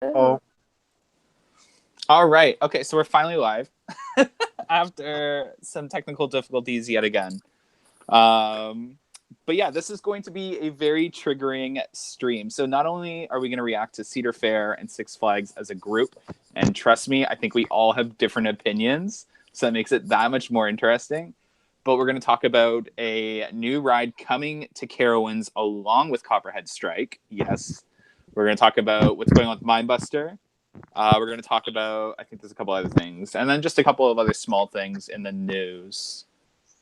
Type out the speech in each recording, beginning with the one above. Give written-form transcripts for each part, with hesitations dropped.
Oh, All right. Okay, so we're finally live after some technical difficulties yet again. Um, but yeah, this is going to be a very triggering stream. So not only are we going to react to Cedar Fair and Six Flags as a group, and trust me, I think we all have different opinions, so that makes it that much more interesting. But we're going to talk about a new ride coming to Carowinds along with Copperhead Strike. Yes, we're going to talk about what's going on with Minebuster. We're going to talk about, I think there's a couple other things, and then just a couple of other small things in the news.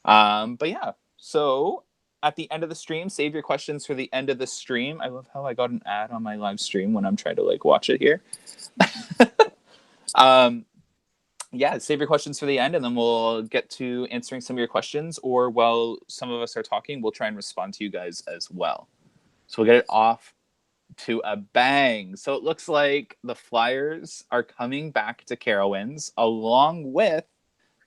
But yeah, so at the end of the stream, save your questions for the end of the stream. I love how I got an ad on my live stream when I'm trying to like watch it here. um, yeah, save your questions for the end, and then we'll get to answering some of your questions. Or while some of us are talking, we'll try and respond to you guys as well. So we'll get it off to a bang. So it looks like the Flyers are coming back to Carowinds along with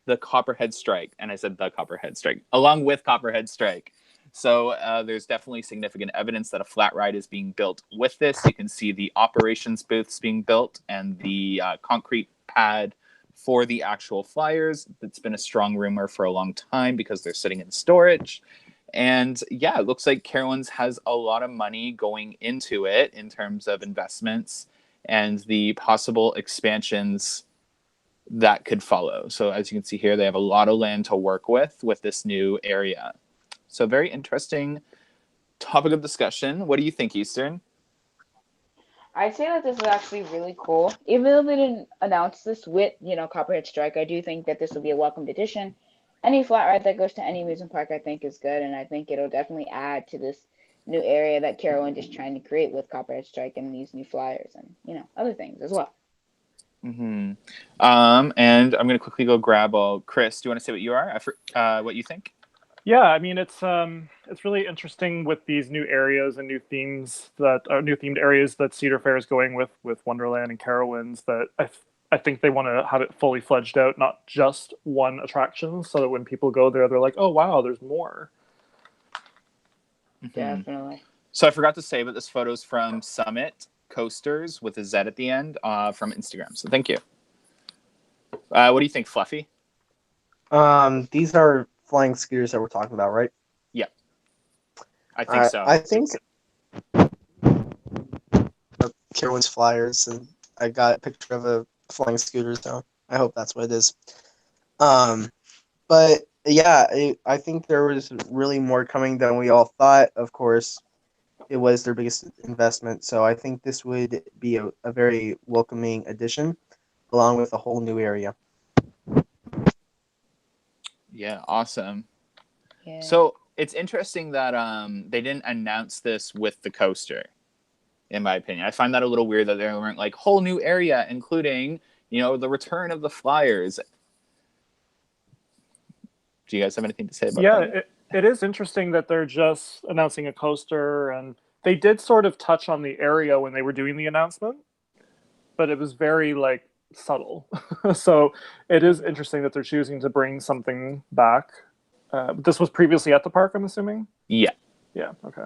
the Copperhead Strike. And I said the Copperhead Strike, along with Copperhead Strike. So there's definitely significant evidence that a flat ride is being built with this. You can see the operations booths being built and the concrete pad for the actual Flyers. That's been a strong rumor for a long time because they're sitting in storage. And yeah, it looks like Carowinds has a lot of money going into it in terms of investments and the possible expansions that could follow. So as you can see here, they have a lot of land to work with this new area. So very interesting topic of discussion. What do you think, Eastern? I'd say that this is actually really cool. Even though they didn't announce this with, Copperhead Strike, I do think that this will be a welcomed addition. Any flat ride that goes to any amusement park, I think, is good, and I think it'll definitely add to this new area that Carowinds is trying to create with Copperhead Strike and these new flyers and, other things as well. Mm-hmm. And I'm going to quickly go grab Chris. Do you want to say what you are? What you think? yeah. I mean, it's really interesting with these new areas and new themes that are new themed areas that Cedar Fair is going with Wonderland and Carowinds. That I think they want to have it fully fledged out, not just one attraction, so that when people go there, they're like, oh wow, there's more. Mm-hmm. Definitely. So I forgot to say, but this photo is from Summit Coasters with a Z at the end from Instagram. So thank you. What do you think, Fluffy? These are flying scooters that we're talking about, right? Yeah, I think so. I think Carowinds Flyers, and I got a picture of a flying scooter, so I hope that's what it is. But yeah, I think there was really more coming than we all thought. Of course, it was their biggest investment, so I think this would be a very welcoming addition, along with a whole new area. Yeah, awesome. Yeah. So it's interesting that they didn't announce this with the coaster. In my opinion, I find that a little weird that they weren't like whole new area, including the return of the Flyers. Do you guys have anything to say about Yeah, that? it is interesting that they're just announcing a coaster, and they did sort of touch on the area when they were doing the announcement, but it was very like subtle. So it is interesting that they're choosing to bring something back. This was previously at the park, I'm assuming. Yeah. Yeah. Okay.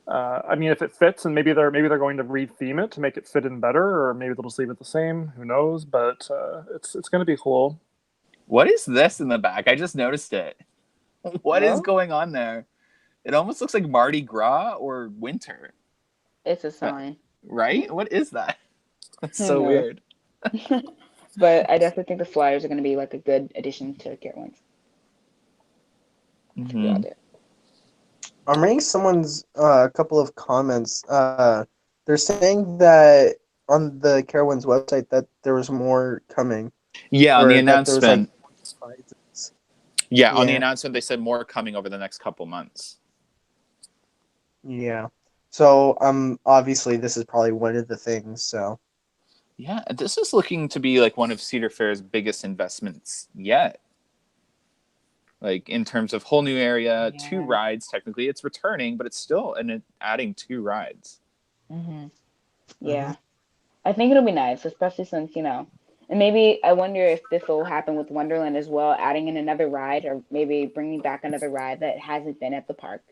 I mean, if it fits, and maybe they're going to retheme it to make it fit in better, or maybe they'll just leave it the same. Who knows? But it's going to be cool. What is this in the back? I just noticed it. What is Well, going on there? It almost looks like Mardi Gras or winter. it's a sign. Right? What is that? That's Who so knows? weird. But I definitely think the flyers are going to be like a good addition to Carowinds. To be Mm-hmm. honest. I'm reading someone's couple of comments. They're saying that on the Carowinds website that there was more coming, Yeah, on the or that there was like announcement. Yeah, on the yeah, announcement they said more coming over the next couple months. yeah. So obviously this is probably one of the things. So Yeah, this is looking to be like one of Cedar Fair's biggest investments yet. Like in terms of whole new area, two Yeah. rides. Technically, it's returning, but it's still adding two rides. Yeah. I think it'll be nice, especially since, and maybe I wonder if this will happen with Wonderland as well, adding in another ride or maybe bringing back another ride that hasn't been at the park,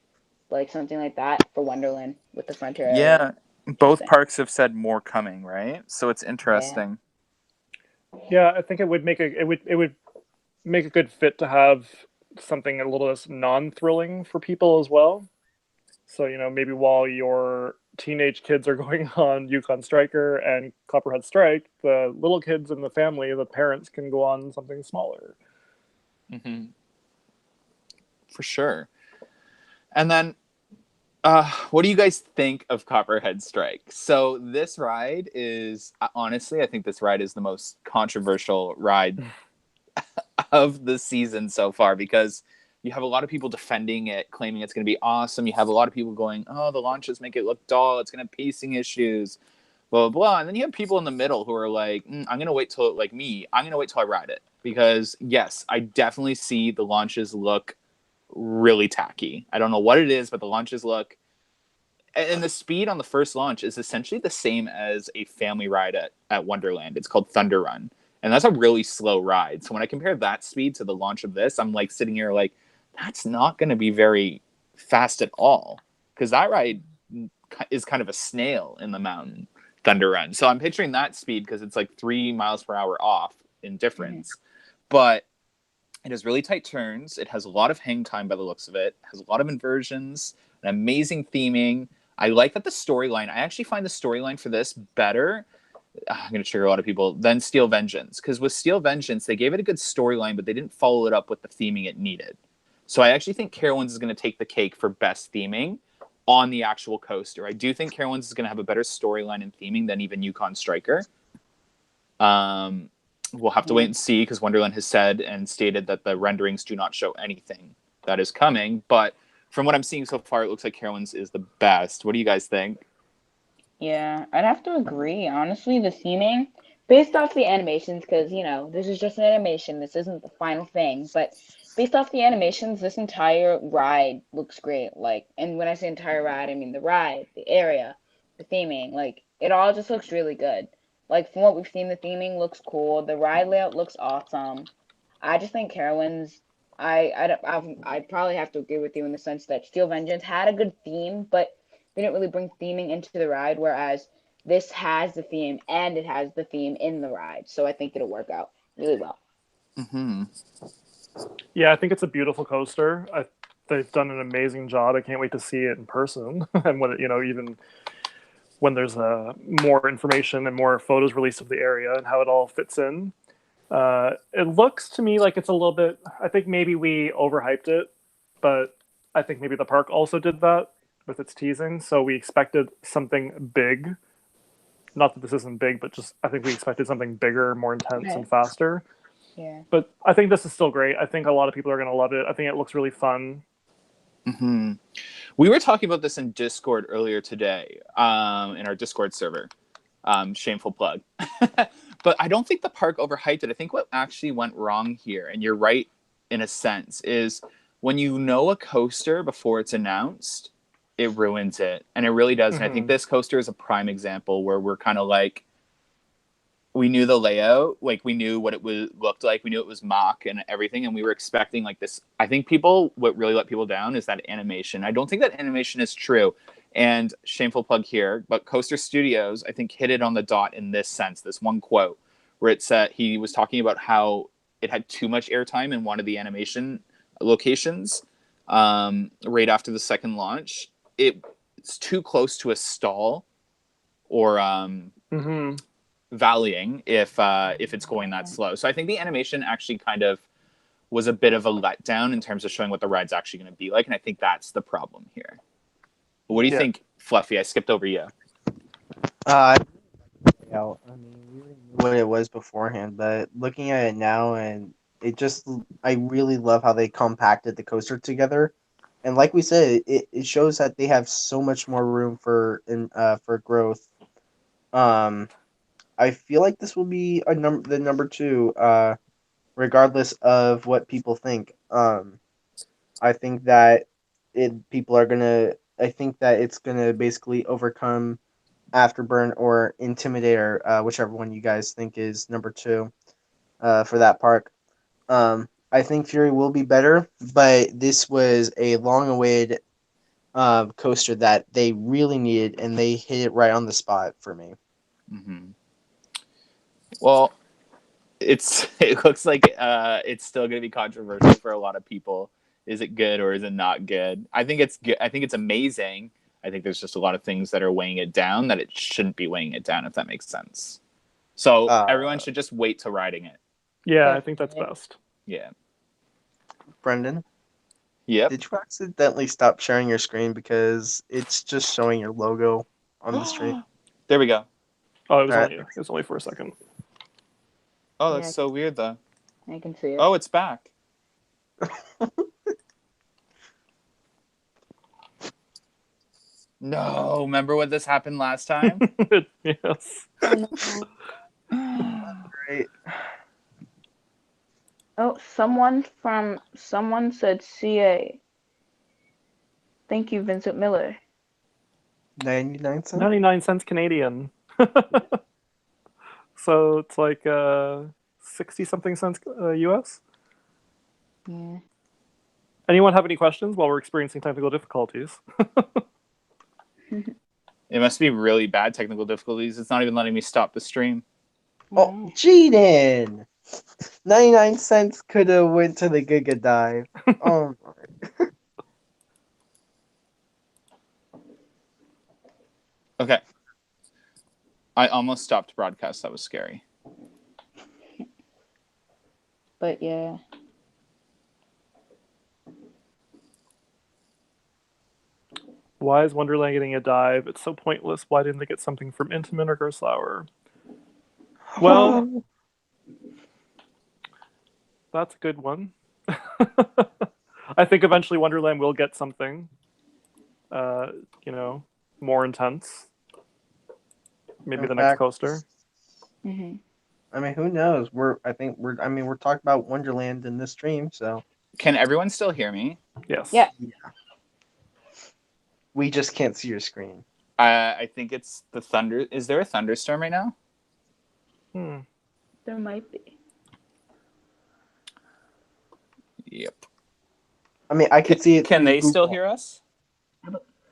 like something like that for Wonderland with the Frontier area. Yeah, Both parks have said more coming, right? So it's interesting. Yeah, I think it would make it would make a good fit to have something a little less non-thrilling for people as well. So, maybe while your teenage kids are going on Yukon Striker and Copperhead Strike, the little kids in the family, the parents can go on something smaller. Mm-hmm. For sure. And then, what do you guys think of Copperhead Strike? So this ride is, honestly, I think this ride is the most controversial ride of the season so far, because you have a lot of people defending it, claiming it's going to be awesome. You have a lot of people going, oh, the launches make it look dull. It's going to have pacing issues, blah, blah, blah. And then you have people in the middle who are like, I'm going to wait till, like me, I'm going to wait till I ride it. Because, yes, I definitely see the launches look really tacky. I don't know what it is, but the launches look... And the speed on the first launch is essentially the same as a family ride at Wonderland. It's called Thunder Run. And that's a really slow ride. So when I compare that speed to the launch of this, I'm like sitting here like, that's not going to be very fast at all. Because that ride is kind of a snail in the mountain, Thunder Run. So I'm picturing that speed because it's like 3 miles per hour off in difference. But it has really tight turns. It has a lot of hang time by the looks of it. It has a lot of inversions, an amazing theming. I like that the storyline, I actually find the storyline for this better, I'm going to trigger a lot of people, than Steel Vengeance. Because with Steel Vengeance, they gave it a good storyline, but they didn't follow it up with the theming it needed. So I actually think Carowinds is going to take the cake for best theming on the actual coaster. I do think Carowinds is going to have a better storyline and theming than even Yukon Striker. We'll have to wait and see, because Wonderland has said and stated that the renderings do not show anything that is coming. But from what I'm seeing so far, it looks like Carowinds is the best. What do you guys think? Yeah, I'd have to agree. Honestly, the theming, based off the animations, because, this is just an animation. This isn't the final thing. But based off the animations, this entire ride looks great. And when I say entire ride, I mean the ride, the area, the theming. It all just looks really good. From what we've seen, the theming looks cool. The ride layout looks awesome. I just think Carowinds, I probably have to agree with you in the sense that Steel Vengeance had a good theme, but they didn't really bring theming into the ride, whereas this has the theme and it has the theme in the ride. So I think it'll work out really well. Mm-hmm. Yeah, I think it's a beautiful coaster. They've done an amazing job. I can't wait to see it in person. And when even when there's more information and more photos released of the area and how it all fits in. It looks to me like it's a little bit... I think maybe we overhyped it, but I think maybe the park also did that with its teasing. So we expected something big. Not that this isn't big, but just I think we expected something bigger, more intense, and faster. Yeah. But I think this is still great. I think a lot of people are going to love it. I think it looks really fun. Mm-hmm. We were talking about this in Discord earlier today, in our Discord server. Shameful plug. But I don't think the park overhyped it. I think what actually went wrong here, and you're right in a sense, is when you know a coaster before it's announced, it ruins it. And it really does. Mm-hmm. And I think this coaster is a prime example where we're kind of like, we knew the layout, we knew what it looked like. We knew it was mock and everything. And we were expecting this. I think what really let people down is that animation. I don't think that animation is true. And shameful plug here, but Coaster Studios, I think, hit it on the dot in this sense, this one quote, where it said he was talking about how it had too much airtime in one of the animation locations right after the second launch. It's too close to a stall or valleying if it's going that slow. So I think the animation actually kind of was a bit of a letdown in terms of showing what the ride's actually going to be like, and I think that's the problem here. What do you think, Fluffy? I skipped over you. I mean, we already knew what it was beforehand, but looking at it now, and I really love how they compacted the coaster together. And like we said, it shows that they have so much more room for growth. I feel like this will be the number 2, regardless of what people think. I think that I think that it's gonna basically overcome Afterburn or Intimidator, whichever one you guys think is number 2 for that park. I think Fury will be better, but this was a long-awaited coaster that they really needed, and they hit it right on the spot for me. Mm-hmm. Well, it looks like it's still going to be controversial for a lot of people. Is it good or is it not good? I think it's good. I think it's amazing. I think there's just a lot of things that are weighing it down that it shouldn't be weighing it down, if that makes sense. So everyone should just wait to riding it. Yeah, I think that's best. Yeah. Brendan, Yep. did you accidentally stop sharing your screen because it's just showing your logo on the stream? There we go. Oh, it Alright. was only for a second. Oh, that's so weird, though. I can see it. Oh, it's back. No, remember what this happened last time? Yes. Great. Oh, someone said CA. Thank you, Vincent Miller. 99 cents? 99 cents Canadian. So it's like 60 something cents US. Yeah. Anyone have any questions while we're experiencing technical difficulties? It must be really bad technical difficulties. It's not even letting me stop the stream. Oh, cheating! 99 cents could have went to the Giga Dive. Oh my. Okay. I almost stopped broadcast. That was scary. But yeah. Why is Wonderland getting a dive? It's so pointless. Why didn't they get something from Intamin or Gerstlauer? Well, that's a good one. I think eventually Wonderland will get something, more intense. Maybe the next coaster. Mm-hmm. I mean, who knows? We're talking about Wonderland in this stream, so Can everyone still hear me? Yes. Yeah. we just can't see your screen. I think it's the thunder. Is there a thunderstorm right now? There might be. Yep. I mean, I could see it. Can through they still Google. hear us?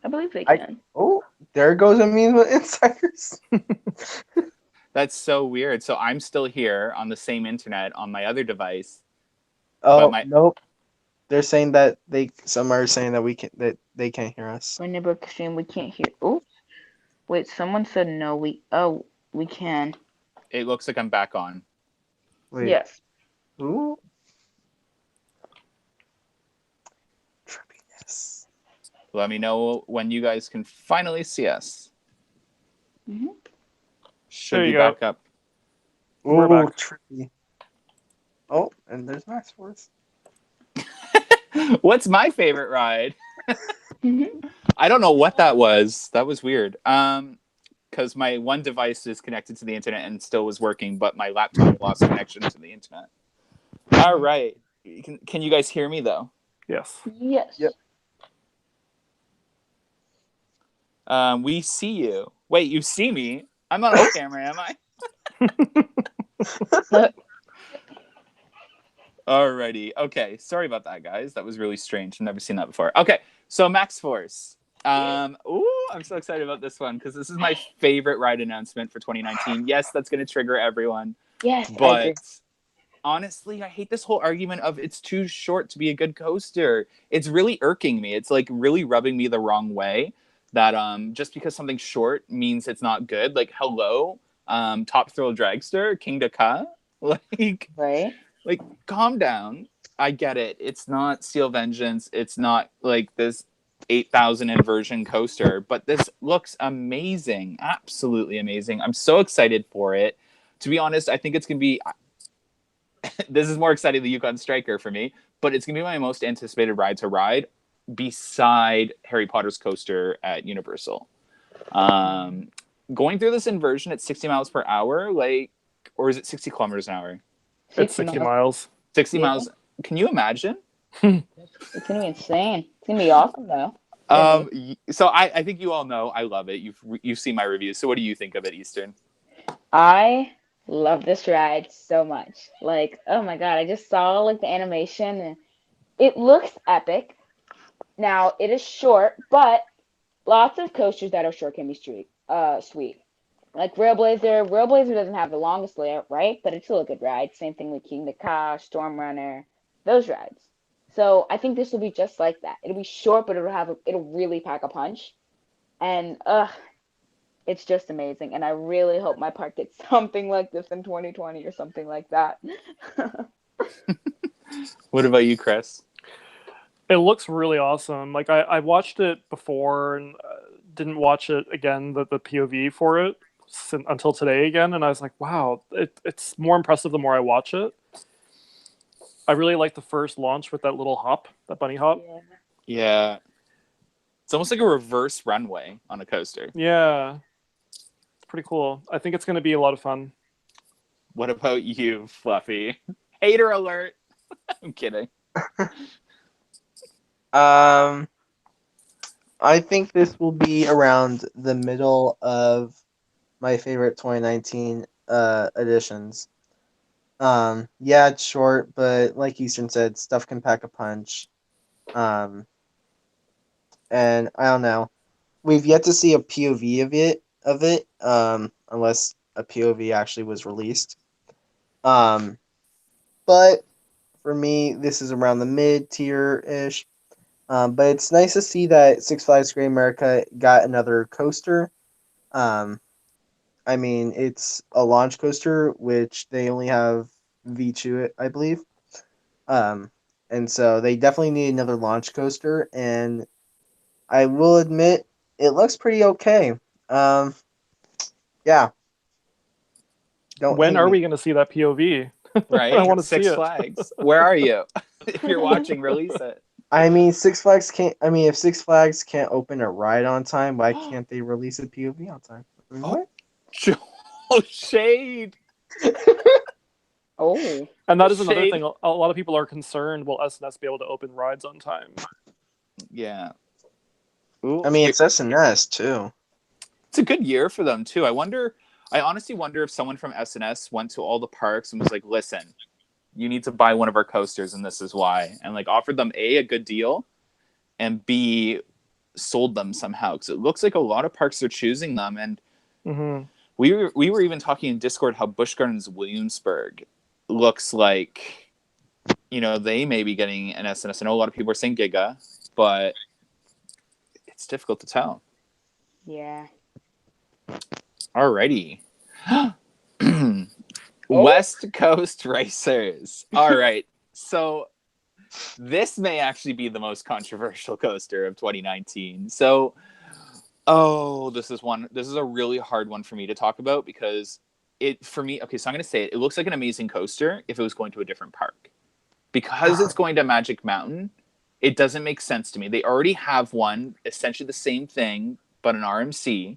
I believe they can. Oh, there goes Amusement Insiders. That's so weird. So I'm still here on the same internet on my other device. Oh, nope. They're saying that some are saying that they can't hear us. For Neighborhood Stream, we can't hear. Oh, wait. Someone said no. We can. It looks like I'm back on. Wait. Yes. Ooh. Trippiness. Let me know when you guys can finally see us. Mm-hmm. Should be back up. We're back. Trippy. Oh, and there's Max Force. What's my favorite ride? Mm-hmm. I don't know what that was. That was weird. Because my one device is connected to the internet and still was working, but my laptop lost connection to the internet. All right. Can you guys hear me though? Yes. Yes. Yep. We see you. Wait, you see me? I'm not on camera, am I? Alrighty. Okay. Sorry about that, guys. That was really strange. I've never seen that before. Okay. So Max Force. I'm so excited about this one because this is my favorite ride announcement for 2019. Yes, that's going to trigger everyone. Yes. But honestly, I hate this whole argument of it's too short to be a good coaster. It's really irking me. It's like really rubbing me the wrong way that just because something's short means it's not good. Like, hello, Top Thrill Dragster, King Dakar. Right. Like, calm down. I get it. It's not Steel Vengeance. It's not like this 8,000 inversion coaster, but this looks amazing. Absolutely amazing. I'm so excited for it. To be honest, I think it's going to be... this is more exciting than Yukon Striker for me, but it's going to be my most anticipated ride to ride beside Harry Potter's coaster at Universal. Going through this inversion at 60 miles per hour, or is it 60 kilometers an hour? It's 60 miles. 60 miles. Can you imagine? It's gonna be insane. It's gonna be awesome though. So I think you all know I love it. You've seen my reviews. So what do you think of it, Eastern? I love this ride so much. Like, oh my god, I just saw the animation and it looks epic. Now it is short, but lots of coasters that are short can be sweet. Like Railblazer doesn't have the longest layout, right? But it's still a good ride. Same thing with King the Ka, Storm Runner, those rides. So I think this will be just like that. It'll be short, but it'll really pack a punch. And it's just amazing. And I really hope my park gets something like this in 2020 or something like that. What about you, Chris? It looks really awesome. Like I watched it before and didn't watch it again, the POV for it until today again, and I was like, wow, it's more impressive the more I watch it. I really like the first launch with that little hop, that bunny hop. Yeah. Yeah. It's almost like a reverse runway on a coaster. Yeah. It's pretty cool. I think it's going to be a lot of fun. What about you, Fluffy? Hater alert. I'm kidding. I think this will be around the middle of my favorite 2019 editions. Yeah, it's short, but like Eastern said, stuff can pack a punch. And I don't know. We've yet to see a POV of it, unless a POV actually was released. But for me, this is around the mid tier ish. But it's nice to see that Six Flags Great America got another coaster. I mean, it's a launch coaster, which they only have V2, I believe. And so they definitely need another launch coaster. And I will admit, it looks pretty okay. Yeah. Don't When hate are me. we going to see that POV? Right? I want to see Six it. Flags. Where are you? If you're watching, release it. I mean, Six Flags can't. I mean, if Six Flags can't open a ride on time, why can't they release a POV on time? I mean, what? Oh, shade. Oh. And that is another Shade. thing. A lot of people are concerned, will SNS be able to open rides on time? Yeah. I mean, it's SNS too. It's a good year for them too. I honestly wonder if someone from SNS went to all the parks and was like, listen, you need to buy one of our coasters and this is why. And like offered them a good deal and B, sold them somehow. Because it looks like a lot of parks are choosing them. And Mm-hmm. we were even talking in Discord how Busch Gardens Williamsburg looks like, they may be getting an SNS. I know a lot of people are saying Giga, but it's difficult to tell. Yeah. Alrighty. West Coast Racers. All right. So this may actually be the most controversial coaster of 2019. So, this is a really hard one for me to talk about because for me, okay, so I'm going to say it looks like an amazing coaster if it was going to a different park. Because it's going to Magic Mountain, it doesn't make sense to me. They already have one, essentially the same thing, but an RMC.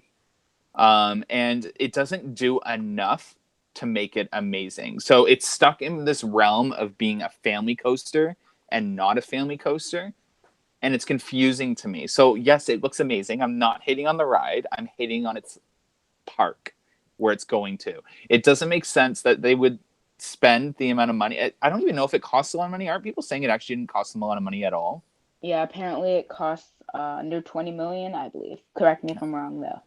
And it doesn't do enough to make it amazing. So it's stuck in this realm of being a family coaster and not a family coaster. And it's confusing to me. So yes, it looks amazing. I'm not hating on the ride. I'm hating on its park where it's going to. It doesn't make sense that they would spend the amount of money. I don't even know if it costs a lot of money. Aren't people saying it actually didn't cost them a lot of money at all? Yeah, apparently it costs under 20 million, I believe. Correct me if I'm wrong, though.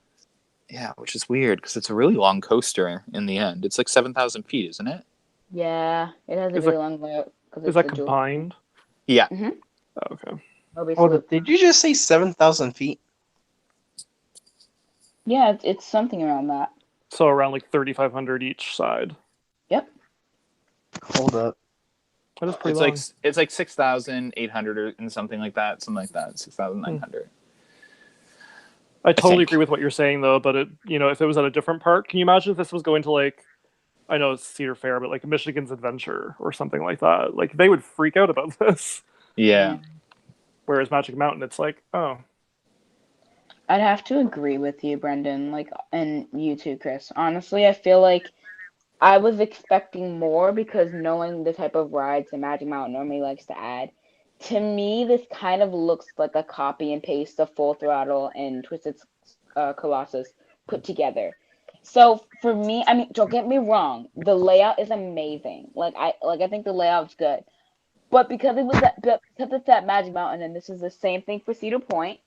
Yeah, which is weird because it's a really long coaster in the end. It's like 7,000 feet, isn't it? Yeah, it has a Is really that- long layout. Is that combined? Yeah. Mm-hmm. Oh, okay. Hold up, did you just say 7,000 feet? Yeah, it's something around that. So around like 3,500 each side. Yep. Hold up. That is pretty long. It's like 6,800 and something like that. 6,900. I totally think. agree with what you're saying, though. But if it was at a different park, can you imagine if this was going to like, I know it's Cedar Fair, but like Michigan's Adventure or something like that? Like they would freak out about this. Yeah. Whereas Magic Mountain, it's like, oh, I'd have to agree with you, Brendan, and you too, Chris. Honestly, I feel like I was expecting more because knowing the type of rides that Magic Mountain normally likes to add. To me, this kind of looks like a copy and paste of Full Throttle and Twisted Colossus put together. So for me, I mean, don't get me wrong, the layout is amazing. I think the layout's good. But because it's that Magic Mountain, and this is the same thing for Cedar Point,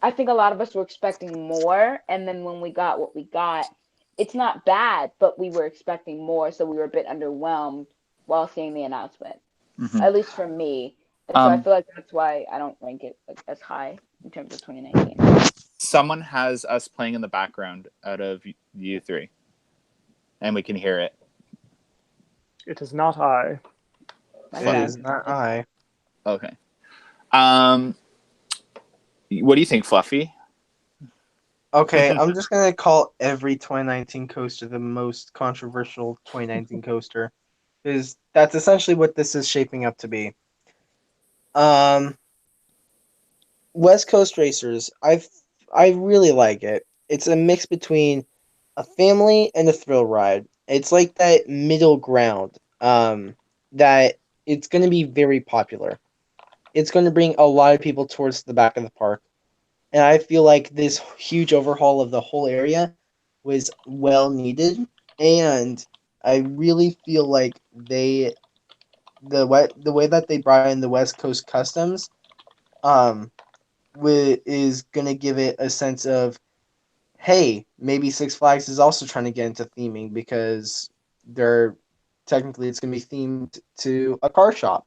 I think a lot of us were expecting more, and then when we got what we got, it's not bad, but we were expecting more, so we were a bit underwhelmed while seeing the announcement. Mhm. At least for me. And so I feel like that's why I don't rank it like as high in terms of 2019. Someone has us playing in the background out of you three, and we can hear it. It is not I. It is not I. Okay. What do you think, Fluffy? Okay, I'm just gonna call every 2019 coaster the most controversial 2019 coaster, because that's essentially what this is shaping up to be. West Coast Racers, I really like it. It's a mix between a family and a thrill ride. It's like that middle ground. That it's going to be very popular. It's going to bring a lot of people towards the back of the park, and I feel like this huge overhaul of the whole area was well needed. And I really feel like the way that they brought in the West Coast Customs, um, is going to give it a sense of, hey, maybe Six Flags is also trying to get into theming, because they're technically it's going to be themed to a car shop.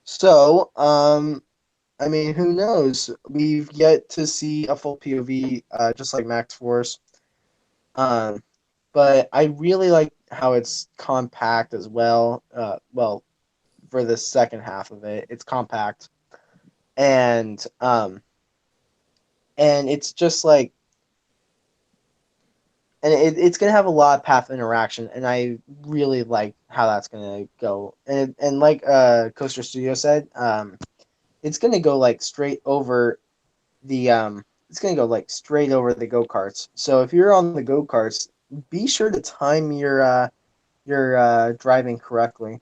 So, I mean, who knows? We've yet to see a full POV, just like Max Force. But I really like how it's compact as well. Well, for the second half of it, it's compact, and it's just like, and it's gonna have a lot of path interaction, and I really like how that's gonna go. And like Coaster Studio said, it's gonna go like straight over the it's gonna go like straight over the go karts. So if you're on the go karts, be sure to time your driving correctly.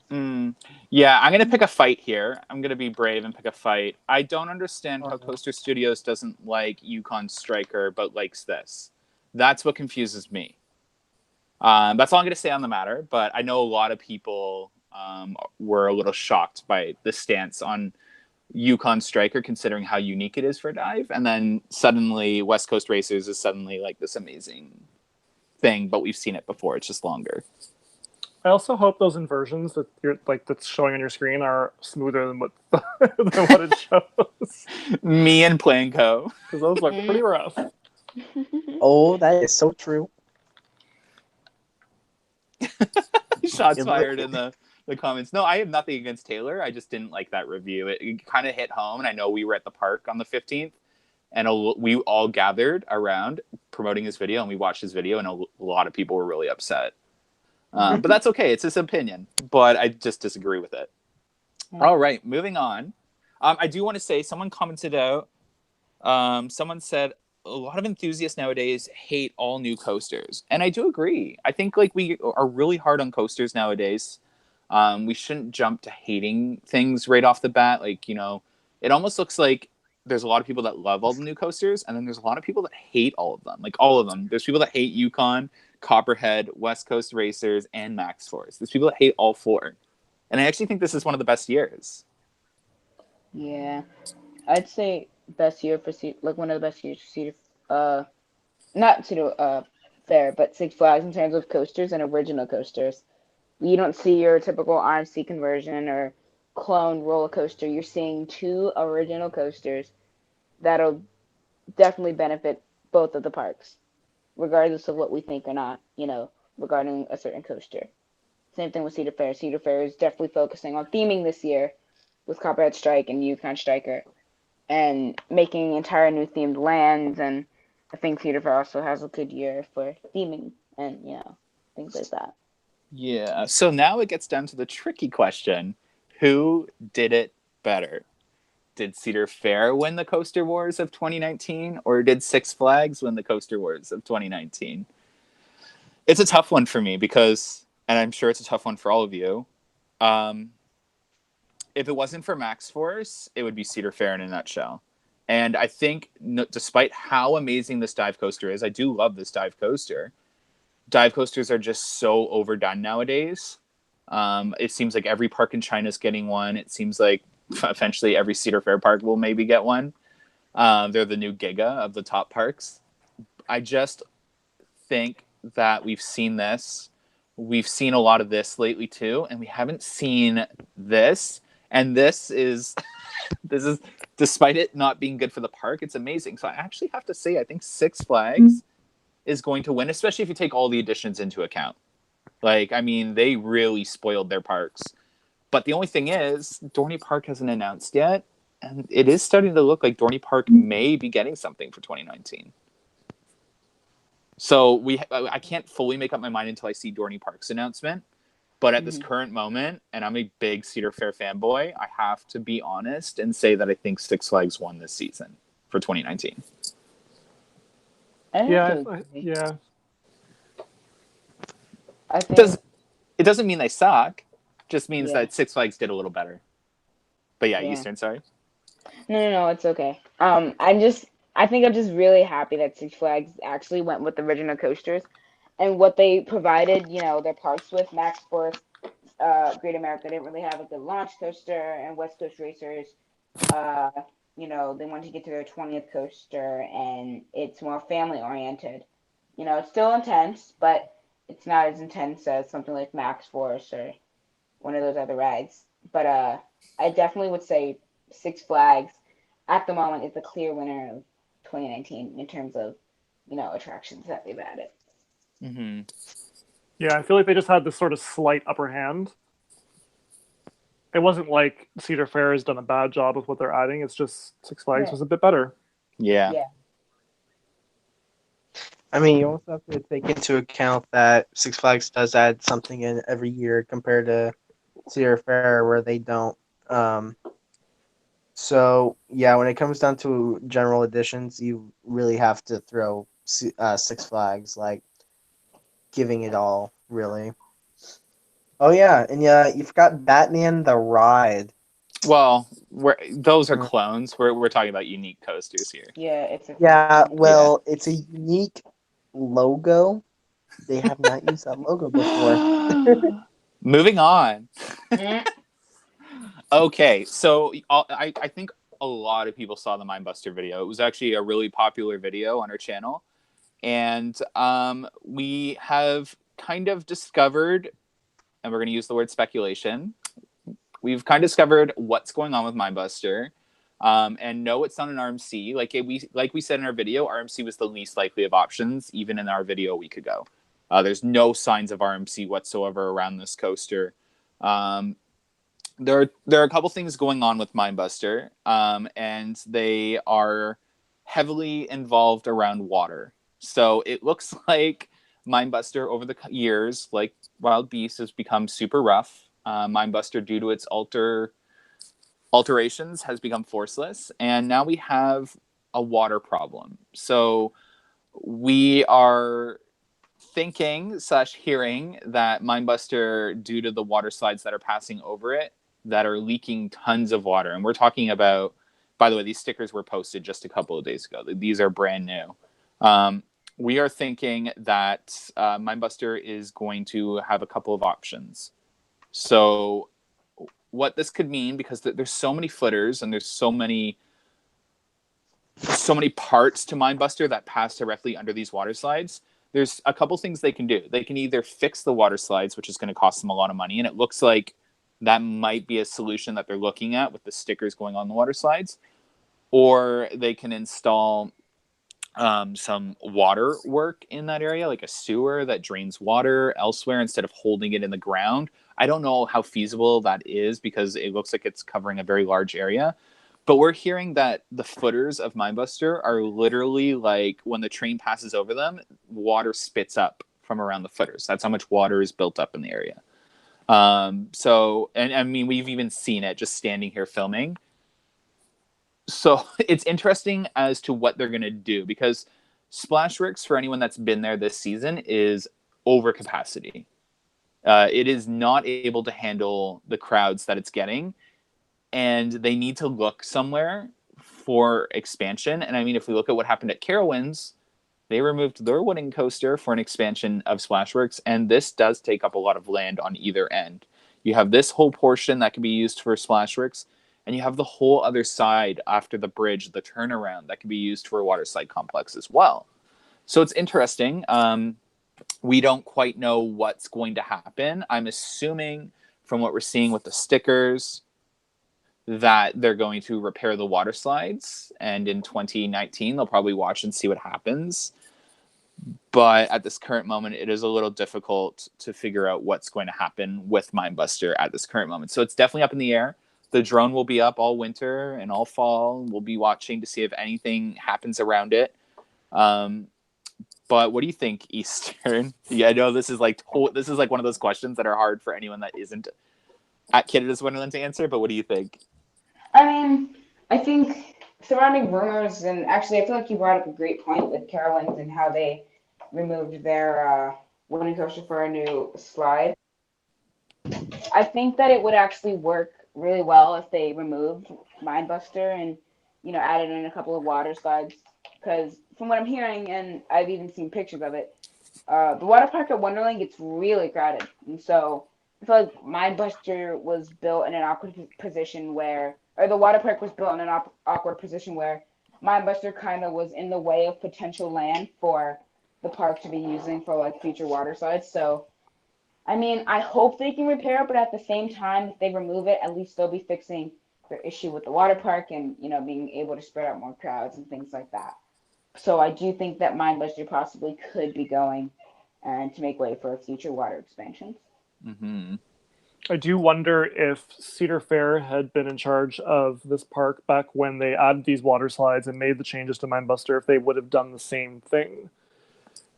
Yeah, I'm going to pick a fight here. I'm going to be brave and pick a fight. I don't understand how Uh-huh. Coaster Studios doesn't like Yukon Striker, but likes this. That's what confuses me. That's all I'm going to say on the matter, but I know a lot of people were a little shocked by the stance on Yukon Striker, considering how unique it is for a dive. And then suddenly West Coast Racers is suddenly like this amazing thing, but we've seen it before. It's just longer. I also hope those inversions that you're like that's showing on your screen are smoother than what than what it shows. Me and Planco. Because those look pretty rough. Oh, that is so true. Shots fired in the comments. No, I have nothing against Taylor. I just didn't like that review. It kind of hit home, and I know we were at the park on the 15th, and we all gathered around promoting his video, and we watched his video, and a lot of people were really upset. But that's okay. It's his opinion. But I just disagree with it. All right, moving on. I do want to say, someone commented out, someone said, a lot of enthusiasts nowadays hate all new coasters. And I do agree. I think like we are really hard on coasters nowadays. We shouldn't jump to hating things right off the bat. Like, you know, it almost looks like there's a lot of people that love all the new coasters, and then there's a lot of people that hate all of them. Like all of them. There's people that hate Yukon, Copperhead, West Coast Racers, and Max Force. There's people that hate all four. And I actually think this is one of the best years. Yeah, I'd say best year for like one of the best years for Cedar, not Cedar Fair, but Six Flags in terms of coasters and original coasters. You don't see your typical RMC conversion or clone roller coaster. You're seeing two original coasters that'll definitely benefit both of the parks, regardless of what we think or not, regarding a certain coaster. Same thing with Cedar Fair. Cedar Fair is definitely focusing on theming this year with Copperhead Strike and Yukon Striker and making entire new themed lands. And I think Cedar Fair also has a good year for theming and, things like that. Yeah. So now it gets down to the tricky question. Who did it better? Did Cedar Fair win the Coaster Wars of 2019, or did Six Flags win the Coaster Wars of 2019? It's a tough one for me because, and I'm sure it's a tough one for all of you, if it wasn't for Max Force, it would be Cedar Fair in a nutshell. And I think, despite how amazing this dive coaster is, I do love this dive coaster. Dive coasters are just so overdone nowadays. It seems like every park in China is getting one. It seems like eventually every Cedar Fair park will maybe get one. They're the new Giga of the top parks. I just think that we've seen this. We've seen a lot of this lately too, and we haven't seen this. And this is this is despite it not being good for the park, it's amazing. So I actually have to say I think Six Flags is going to win, especially if you take all the additions into account. Like, I mean, they really spoiled their parks. But the only thing is, Dorney Park hasn't announced yet, and it is starting to look like Dorney Park may be getting something for 2019. So I can't fully make up my mind until I see Dorney Park's announcement. But at this current moment, and I'm a big Cedar Fair fanboy, I have to be honest and say that I think Six Flags won this season for 2019. Yeah, I think It doesn't mean they suck. Just means Yeah. that Six Flags did a little better. But yeah, Eastern, sorry. No, it's okay. I think I'm just really happy that Six Flags actually went with the original coasters, and what they provided, their parks with. Max Force, Great America didn't really have a good launch coaster, and West Coast Racers, they want to get to their 20th coaster, and it's more family oriented. It's still intense, but it's not as intense as something like Max Force or one of those other rides. But I definitely would say Six Flags at the moment is the clear winner of 2019 in terms of, attractions that they've added. Mm-hmm. Yeah, I feel like they just had this sort of slight upper hand. It wasn't like Cedar Fair has done a bad job with what they're adding. It's just Six Flags was a bit better. Yeah. I mean, you also have to take into account that Six Flags does add something in every year compared to Cedar Fair, where they don't. So, yeah, when it comes down to general editions, you really have to throw Six Flags, like, giving it all, really. Oh, yeah, and yeah, you forgot Batman the Ride. Well, those are clones. We're talking about unique coasters here. Yeah, it's a unique logo. They have not used that logo before. Moving on. Okay, so I think a lot of people saw the Minebuster video. It was actually a really popular video on our channel. And we have kind of discovered, and we're going to use the word speculation, we've kind of discovered what's going on with Minebuster. And no, it's not an RMC. Like we said in our video, RMC was the least likely of options, even in our video a week ago. There's no signs of RMC whatsoever around this coaster. There are a couple things going on with Minebuster, and they are heavily involved around water. So it looks like Minebuster over the years, like Wild Beast, has become super rough. Minebuster, due to its alterations, has become forceless, and now we have a water problem. So we are thinking / hearing that Minebuster, due to the water slides that are passing over it, that are leaking tons of water. And we're talking about, by the way, these stickers were posted just a couple of days ago. These are brand new. We are thinking that Minebuster is going to have a couple of options. So what this could mean, because there's so many footers and there's so many parts to Minebuster that pass directly under these water slides, there's a couple things they can do. They can either fix the water slides, which is going to cost them a lot of money, and it looks like that might be a solution that they're looking at with the stickers going on the water slides, or they can install some water work in that area, like a sewer that drains water elsewhere instead of holding it in the ground. I don't know how feasible that is because it looks like it's covering a very large area. But we're hearing that the footers of Minebuster are literally like when the train passes over them, water spits up from around the footers. That's how much water is built up in the area. So, and I mean, we've even seen it just standing here filming. So it's interesting as to what they're going to do, because Splashworks, for anyone that's been there this season, is over capacity. It is not able to handle the crowds that it's getting, and they need to look somewhere for expansion. And I mean, if we look at what happened at Carowinds, they removed their wooden coaster for an expansion of Splashworks, and this does take up a lot of land on either end. You have this whole portion that can be used for Splashworks, and you have the whole other side after the bridge, the turnaround, that can be used for a water slide complex as well. So it's interesting. We don't quite know what's going to happen. I'm assuming from what we're seeing with the stickers that they're going to repair the water slides, and in 2019 they'll probably watch and see what happens. But at this current moment, it is a little difficult to figure out what's going to happen with Minebuster at this current moment. So it's definitely up in the air. The drone will be up all winter and all fall. We'll be watching to see if anything happens around it. But what do you think, Eastern? Yeah, I know this is like one of those questions that are hard for anyone that isn't at Canada's Wonderland to answer. But what do you think? I mean, I think surrounding rumors, and actually, I feel like you brought up a great point with Carowinds and how they removed their wooden coaster for a new slide. I think that it would actually work really well if they removed Minebuster and, added in a couple of water slides. Because from what I'm hearing, and I've even seen pictures of it, the water park at Wonderland gets really crowded. And so I feel like Minebuster was built in an awkward position where, or the water park was built in an awkward position where Minebuster kind of was in the way of potential land for the park to be using for like future water slides. So, I mean, I hope they can repair it, but at the same time, if they remove it, at least they'll be fixing their issue with the water park and, being able to spread out more crowds and things like that. So I do think that Minebuster possibly could be going and to make way for future water expansions. Mm-hmm. I do wonder if Cedar Fair had been in charge of this park back when they added these water slides and made the changes to Minebuster, if they would have done the same thing.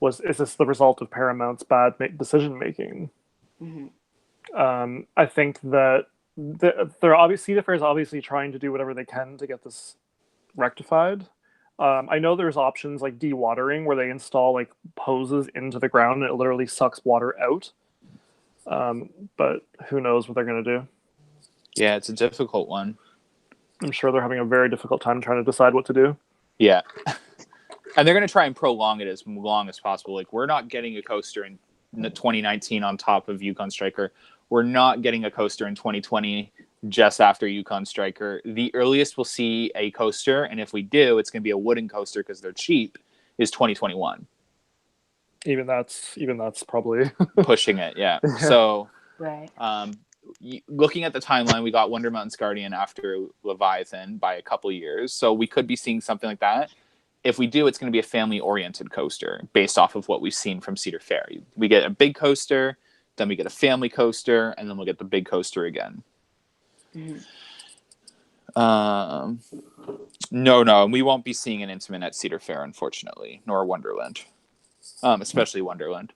Is this the result of Paramount's bad decision making? Mm-hmm. I think that Cedar Fair is obviously trying to do whatever they can to get this rectified. I know there's options like dewatering where they install like hoses into the ground and it literally sucks water out. But who knows what they're going to do? Yeah, it's a difficult one. I'm sure they're having a very difficult time trying to decide what to do. Yeah. And they're going to try and prolong it as long as possible. Like, we're not getting a coaster in 2019 on top of Yukon Striker. We're not getting a coaster in 2020 just after Yukon Striker. The earliest we'll see a coaster, and if we do, it's going to be a wooden coaster because they're cheap, is 2021. Even that's probably pushing it. Yeah. So, right. Looking at the timeline, we got Wonder Mountain's Guardian after Leviathan by a couple years. So we could be seeing something like that. If we do, it's going to be a family-oriented coaster based off of what we've seen from Cedar Fair. We get a big coaster, then we get a family coaster, and then we'll get the big coaster again. Mm-hmm. No, we won't be seeing an Intamin at Cedar Fair, unfortunately, nor Wonderland, especially Wonderland.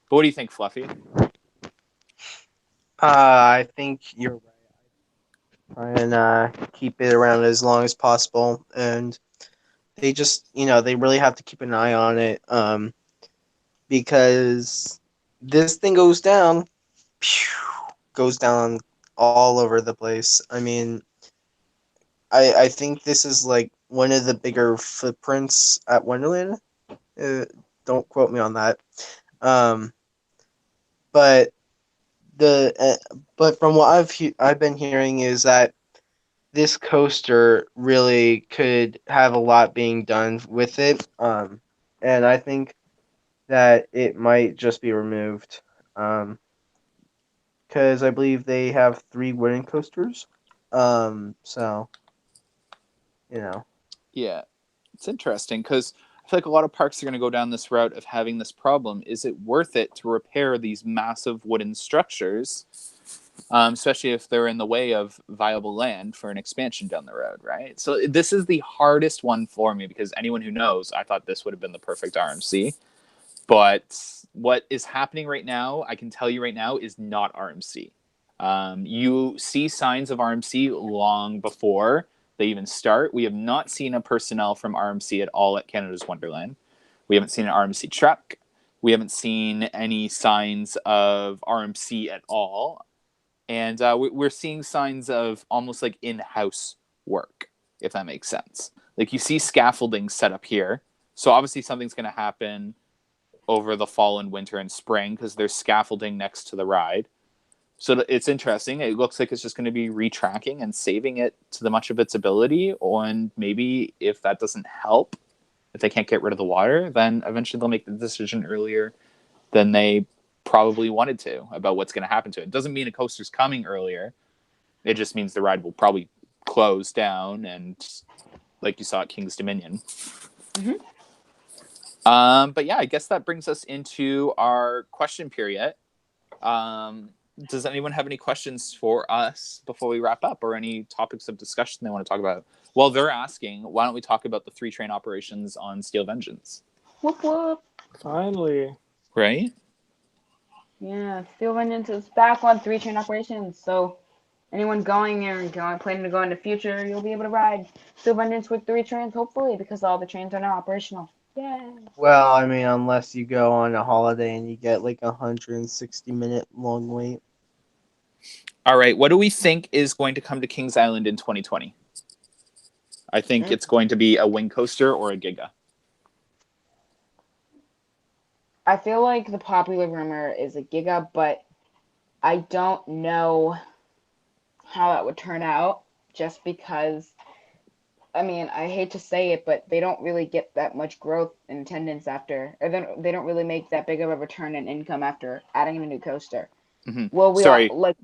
But what do you think, Fluffy? I think you're right. Try and keep it around as long as possible, and they just, they really have to keep an eye on it, because this thing goes down all over the place. I mean, I think this is like one of the bigger footprints at Wonderland. Don't quote me on that. But from what I've been hearing is that this coaster really could have a lot being done with it. And I think that it might just be removed. Because I believe they have 3 wooden coasters. So, Yeah, it's interesting because I feel like a lot of parks are going to go down this route of having this problem. Is it worth it to repair these massive wooden structures, especially if they're in the way of viable land for an expansion down the road, right? So this is the hardest one for me because anyone who knows, I thought this would have been the perfect RMC. But what is happening right now, I can tell you right now, is not RMC. You see signs of RMC long before they even start. We have not seen a personnel from RMC at all at Canada's Wonderland. We haven't seen an RMC truck. We haven't seen any signs of RMC at all. And we're seeing signs of almost like in-house work, if that makes sense. Like, you see scaffolding set up here. So obviously something's going to happen over the fall and winter and spring because there's scaffolding next to the ride. So it's interesting. It looks like it's just going to be retracking and saving it to the much of its ability. And maybe if that doesn't help, if they can't get rid of the water, then eventually they'll make the decision earlier than they probably wanted to about what's going to happen to it. It doesn't mean a coaster's coming earlier. It just means the ride will probably close down, and like you saw at King's Dominion. Mm-hmm. But yeah, I guess that brings us into our question period. Does anyone have any questions for us before we wrap up, or any topics of discussion they want to talk about? Well, they're asking, why don't we talk about the 3 train operations on Steel Vengeance? Whoop whoop. Finally. Right? Yeah, Steel Vengeance is back on 3 train operations, so anyone going or planning to go in the future, you'll be able to ride Steel Vengeance with 3 trains, hopefully, because all the trains are now operational. Yay! Well, I mean, unless you go on a holiday and you get like 160-minute long wait. All right. What do we think is going to come to Kings Island in 2020? I think it's going to be a wing coaster or a Giga. I feel like the popular rumor is a Giga, but I don't know how that would turn out, just because, I mean, I hate to say it, but they don't really get that much growth in attendance after, or they don't really make that big of a return in income after adding in a new coaster. Mm-hmm. Well, Sorry. like,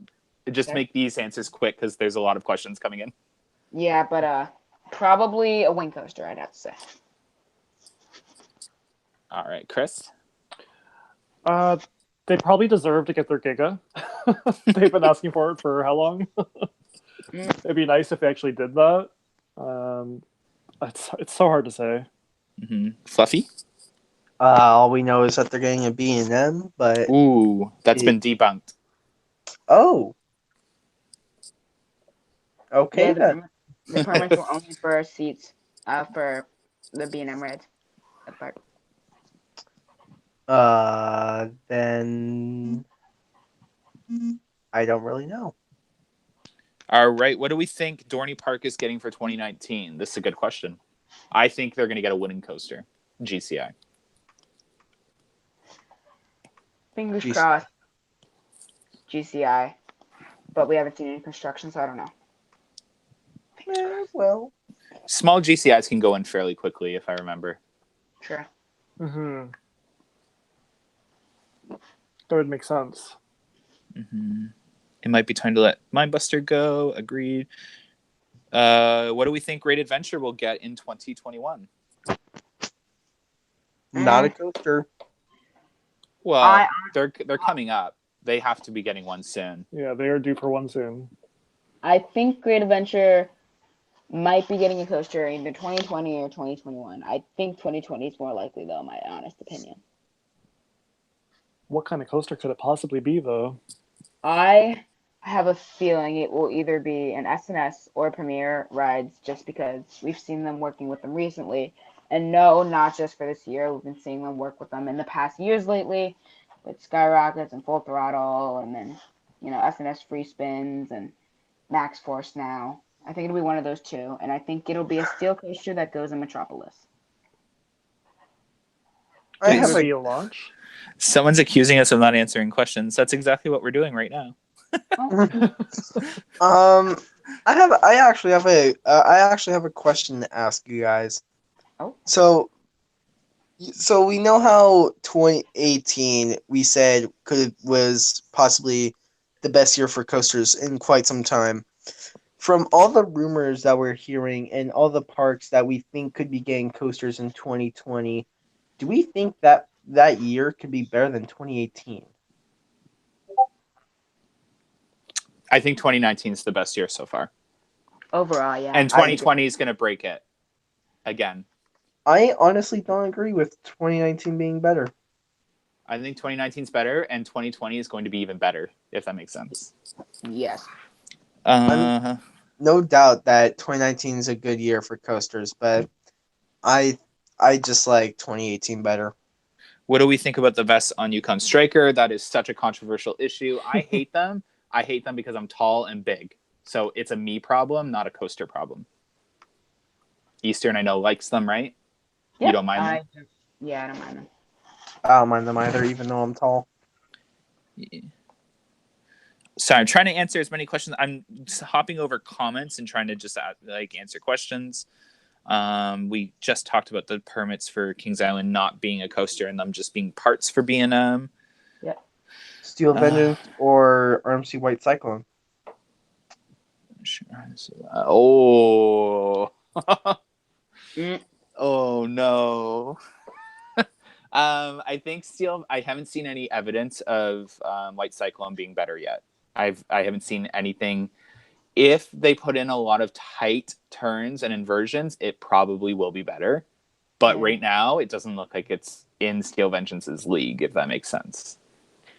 just make these answers quick because there's a lot of questions coming in. yeah, but probably a wing coaster, I'd have to say. All right, Chris? They probably deserve to get their Giga. They've been asking for it for how long? It'd be nice if they actually did that. It's so hard to say. Mm-hmm. Fluffy? All we know is that they're getting a B&M, but Ooh, that's been debunked. Oh. Okay, Yeah, then. the permits were only for seats, for the B&M rides. That part. Then I don't really know. All right, what do we think Dorney Park is getting for 2019? This is a good question. I think they're going to get a wooden coaster, GCI. Fingers crossed. GCI. But we haven't seen any construction, so I don't know. Well, small GCIs can go in fairly quickly, if I remember. Sure. Mm-hmm. That would make sense. Mm-hmm. It might be time to let Minebuster go. Agreed. What do we think Great Adventure will get in 2021? Not a coaster. Well, they're coming up. They have to be getting one soon. Yeah, they are due for one soon. I think Great Adventure might be getting a coaster in either 2020 or 2021. I think 2020 is more likely, though, in my honest opinion. What kind of coaster could it possibly be, though? I have a feeling it will either be an SNS or Premier rides, just because we've seen them working with them recently. And no, not just for this year. We've been seeing them work with them in the past years lately, with Skyrockets and Full Throttle, and then, SNS Free Spins and Max Force now. I think it'll be one of those two, and I think it'll be a steel coaster that goes in Metropolis. I have a launch. Someone's accusing us of not answering questions. That's exactly what we're doing right now. I actually have a question to ask you guys. Oh. So we know how 2018 we said was possibly the best year for coasters in quite some time. From all the rumors that we're hearing and all the parks that we think could be getting coasters in 2020, do we think that year could be better than 2018? I think 2019 is the best year so far. Overall, yeah. And 2020 is going to break it again. I honestly don't agree with 2019 being better. I think 2019 is better, and 2020 is going to be even better, if that makes sense. Yes. No doubt that 2019 is a good year for coasters, but I just like 2018 better. What do we think about the vests on Yukon Striker? That is such a controversial issue. I hate them. I hate them because I'm tall and big. So it's a me problem, not a coaster problem. Eastern, I know, likes them, right? Yep. You don't mind them? Yeah, I don't mind them. I don't mind them either, even though I'm tall. Yeah. Sorry, I'm trying to answer as many questions. I'm just hopping over comments and trying to just answer questions. We just talked about the permits for Kings Island not being a coaster and them just being parts for B&M. Yeah. Steel Vengeance or RMC White Cyclone. Oh. Mm. Oh no. I think I haven't seen any evidence of White Cyclone being better yet. I haven't seen anything. If they put in a lot of tight turns and inversions, it probably will be better. But right now, it doesn't look like it's in Steel Vengeance's league, if that makes sense.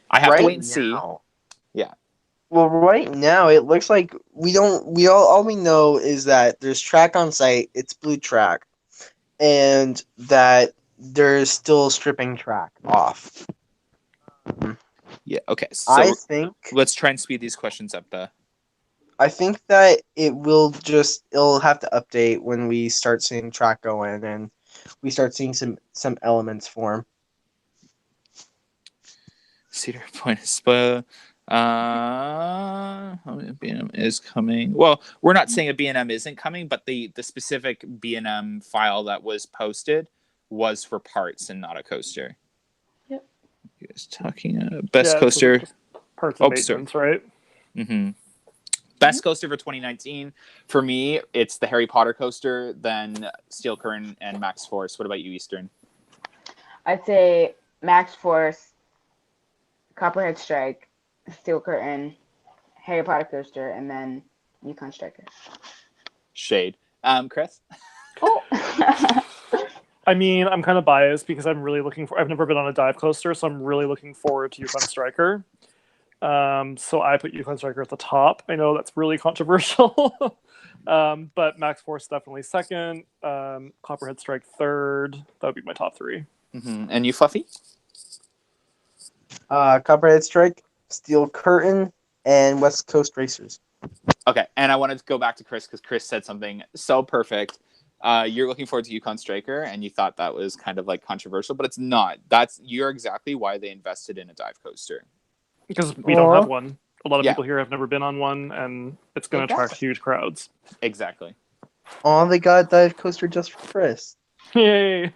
I have to wait and see. Yeah. Well, right now it looks like all we know is that there's track on site, it's blue track, and that there's still stripping track off. Yeah, okay. So think let's try and speed these questions up, though. I think that it'll have to update when we start seeing track go in and we start seeing some elements form. Cedar Point is B&M is coming. Well, we're not saying a B&M isn't coming, but the specific B&M file that was posted was for parts and not a coaster. Yep. You guys talking best coaster? Parts and maintenance, right? Mm-hmm. Best coaster for 2019 for me, it's the Harry Potter coaster, then Steel Curtain and Max Force. What about you, Eastern? I'd say Max Force, Copperhead Strike, Steel Curtain, Harry Potter coaster, and then Yukon Striker. Shade. Chris? Oh. I mean, I'm kind of biased because I'm really looking for. I've never been on a dive coaster, so I'm really looking forward to Yukon Striker. So I put Yukon Striker at the top. I know that's really controversial, but Max Force definitely second. Copperhead Strike third. That would be my top three. Mm-hmm. And you, Fluffy? Copperhead Strike, Steel Curtain, and West Coast Racers. Okay, and I wanted to go back to Chris because Chris said something so perfect. You're looking forward to Yukon Striker, and you thought that was kind of like controversial, but it's not. You're exactly why they invested in a dive coaster. Because we don't have one. A lot of Yeah. people here have never been on one, and it's going to attract huge crowds. Exactly. Oh, they got a dive coaster just for Chris. Yay!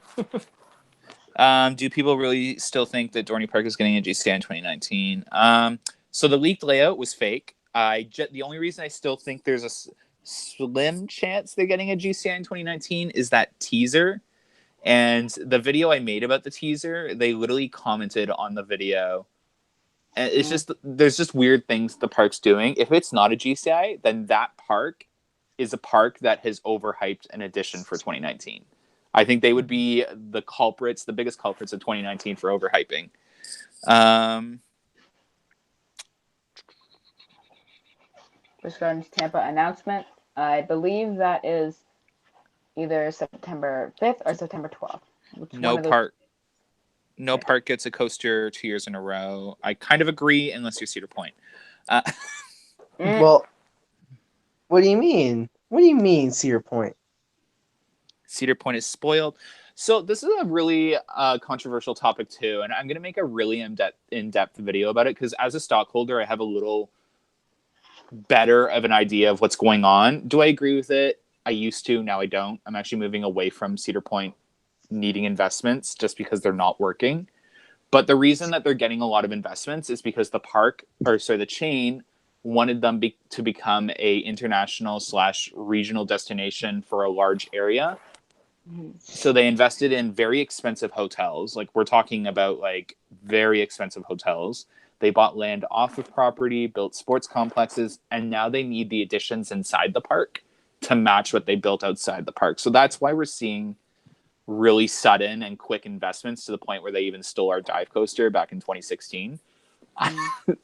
Do people really still think that Dorney Park is getting a GCI in 2019? So the leaked layout was fake. The only reason I still think there's a slim chance they're getting a GCI in 2019 is that teaser. And the video I made about the teaser, they literally commented on the video. And it's there's just weird things the park's doing. If it's not a GCI, then that park is a park that has overhyped an addition for 2019. I think they would be the biggest culprits of 2019 for overhyping. Busch Gardens Tampa announcement. I believe that is either September 5th or September 12th. No park gets a coaster 2 years in a row. I kind of agree, unless you're Cedar Point. Well, what do you mean? What do you mean, Cedar Point? Cedar Point is spoiled. So this is a really controversial topic too, and I'm going to make a really in-depth video about it because as a stockholder, I have a little better of an idea of what's going on. Do I agree with it? I used to. Now I don't. I'm actually moving away from Cedar Point needing investments just because they're not working. But the reason that they're getting a lot of investments is because the chain wanted them to become a international/regional destination for a large area. So they invested in very expensive hotels. Like we're talking about like very expensive hotels. They bought land off of property, built sports complexes, and now they need the additions inside the park to match what they built outside the park. So that's why we're seeing really sudden and quick investments to the point where they even stole our dive coaster back in 2016.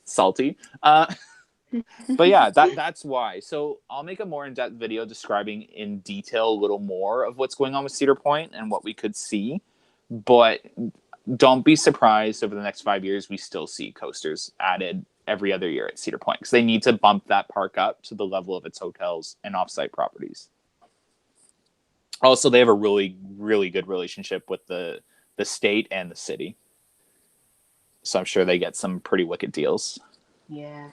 Salty. But yeah, that's why. So I'll make a more in-depth video describing in detail a little more of what's going on with Cedar Point and what we could see. But don't be surprised over the next 5 years we still see coasters added every other year at Cedar Point because they need to bump that park up to the level of its hotels and offsite properties. Also, they have a really, really good relationship with the state and the city. So I'm sure they get some pretty wicked deals. Yeah.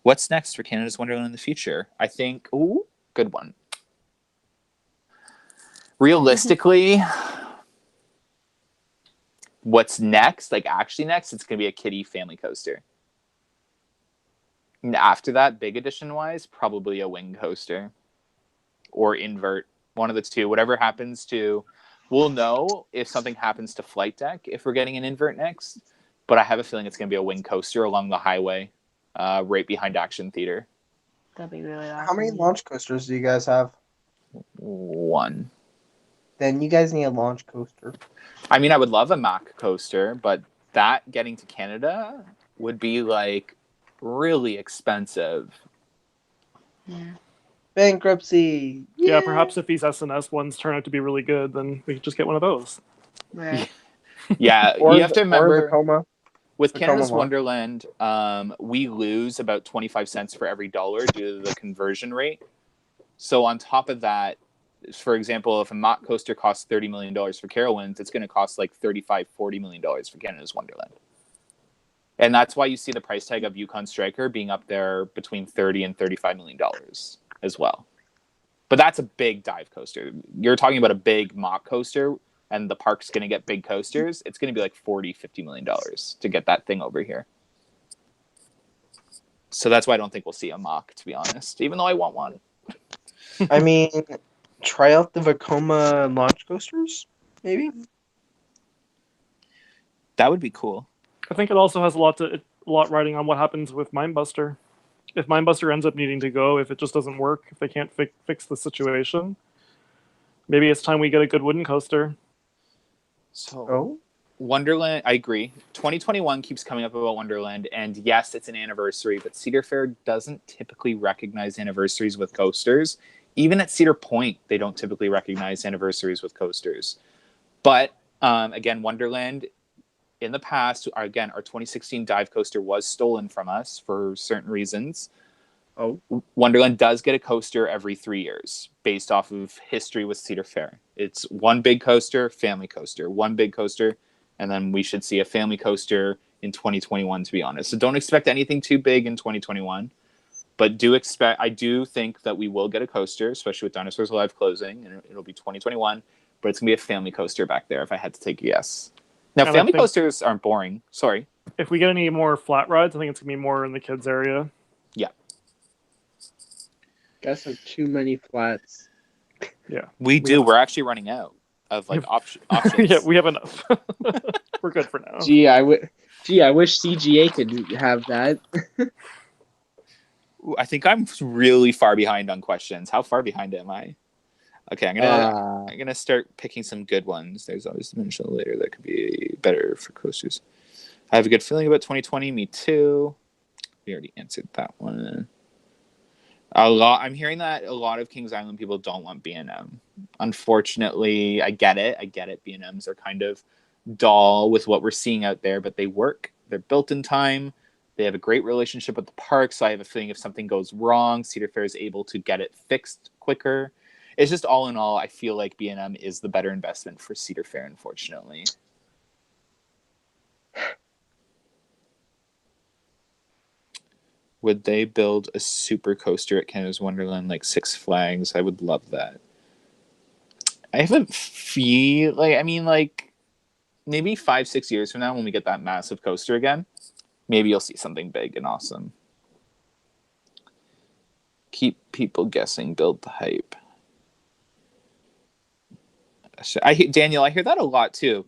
What's next for Canada's Wonderland in the future? I think, ooh, good one. Realistically, what's next, like actually next, it's going to be a kiddie family coaster. And after that, big edition wise, probably a wing coaster or invert, one of the two. Whatever happens to, we'll know if something happens to Flight Deck if we're getting an invert next. But I have a feeling it's going to be a wing coaster along the highway, right behind Action Theater. That'd be really awesome. How many launch coasters do you guys have? One. Then you guys need a launch coaster. I mean, I would love a Mack coaster, but that getting to Canada would be like really expensive. Yeah. Bankruptcy. Yeah, perhaps if these SNS ones turn out to be really good, then we could just get one of those. Right. Yeah, Or you have to remember the coma. with Tacoma Canada's launch. Wonderland, we lose about 25 cents for every dollar due to the conversion rate. So on top of that, for example, if a Mack coaster costs $30 million for Carowinds, it's going to cost like $35-40 million for Canada's Wonderland. And that's why you see the price tag of Yukon Striker being up there between $30 and $35 million as well. But that's a big dive coaster. You're talking about a big Mack coaster, and the park's going to get big coasters. It's going to be like $40-50 million to get that thing over here. So that's why I don't think we'll see a Mack, to be honest, even though I want one. I mean, try out the Vekoma launch coasters, maybe? That would be cool. I think it also has a lot riding on what happens with Minebuster. If Minebuster ends up needing to go, if it just doesn't work, if they can't fix the situation, maybe it's time we get a good wooden coaster. So Wonderland, I agree. 2021 keeps coming up about Wonderland, and yes, it's an anniversary, but Cedar Fair doesn't typically recognize anniversaries with coasters. Even at Cedar Point, they don't typically recognize anniversaries with coasters. But again, Wonderland, in the past, again, our 2016 dive coaster was stolen from us for certain reasons. Wonderland does get a coaster every 3 years based off of history with Cedar Fair. It's one big coaster, family coaster, one big coaster, and then we should see a family coaster in 2021, to be honest. So don't expect anything too big in 2021. But I do think that we will get a coaster, especially with Dinosaurs Alive closing, and it'll be 2021. But it's going to be a family coaster back there if I had to take a guess. Now, And family coasters aren't boring. Sorry. If we get any more flat rides, I think it's going to be more in the kids' area. Yeah. Guys have too many flats. Yeah. We do. We're actually running out of like options. Yeah, we have enough. We're good for now. Gee, I wish CGA could have that. I think I'm really far behind on questions. How far behind am I? Okay, I'm gonna start picking some good ones. There's always dimensional later that could be better for coasters. I have a good feeling about 2020. Me too. We already answered that one. I'm hearing that a lot of Kings Island people don't want B&M. Unfortunately, I get it. B&Ms are kind of dull with what we're seeing out there, but they work. They're built in time. They have a great relationship with the park, so I have a feeling if something goes wrong, Cedar Fair is able to get it fixed quicker. It's just all in all, I feel like B&M is the better investment for Cedar Fair, unfortunately. Would they build a super coaster at Canada's Wonderland like Six Flags? I would love that. I have a feel like maybe 5-6 years from now when we get that massive coaster again, maybe you'll see something big and awesome. Keep people guessing, build the hype. Daniel, I hear that a lot too.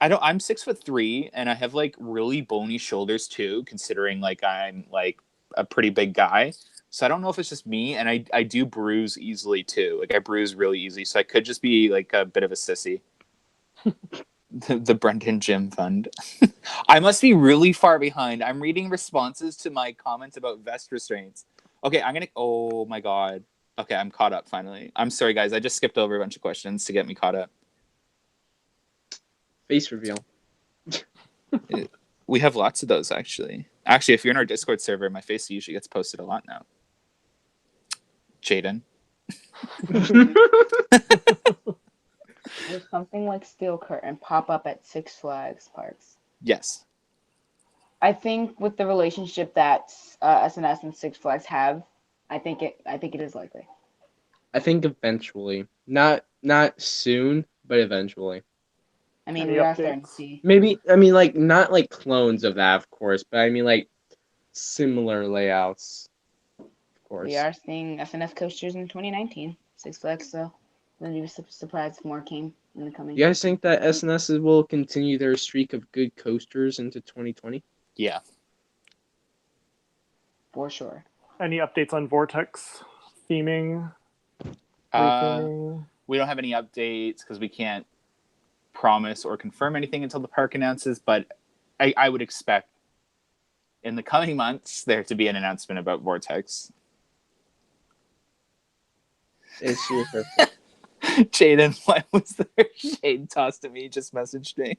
I'm 6'3" and I have like really bony shoulders too, considering like I'm like a pretty big guy. So I don't know if it's just me, and I do bruise easily too. Like I bruise really easy, so I could just be like a bit of a sissy. the Brendan Gym Fund. I must be really far behind. I'm reading responses to my comments about vest restraints. Okay, oh my god. Okay, I'm caught up finally. I'm sorry guys, I just skipped over a bunch of questions to get me caught up. Face reveal. We have lots of those, actually. Actually, if you're in our Discord server, my face usually gets posted a lot now. Jaden. Will something like Steel Curtain pop up at Six Flags parks? Yes. I think with the relationship that SNS and Six Flags have, I think it is likely. I think eventually, not soon, but eventually. I mean, Any we are starting to updates? see. Maybe I mean like not like clones of that, of course, but I mean like similar layouts, of course. We are seeing SNS coasters in 2019. Six Flags, so wouldn't be surprised if more came in the coming. You guys think that SNS will continue their streak of good coasters into 2020? Yeah. For sure. Any updates on Vortex theming? Uh, Retheming? we don't have any updates because we can't promise or confirm anything until the park announces, but I would expect in the coming months there to be an announcement about Vortex. It's super. Jaden, what was there? Shade tossed at me, just messaged me.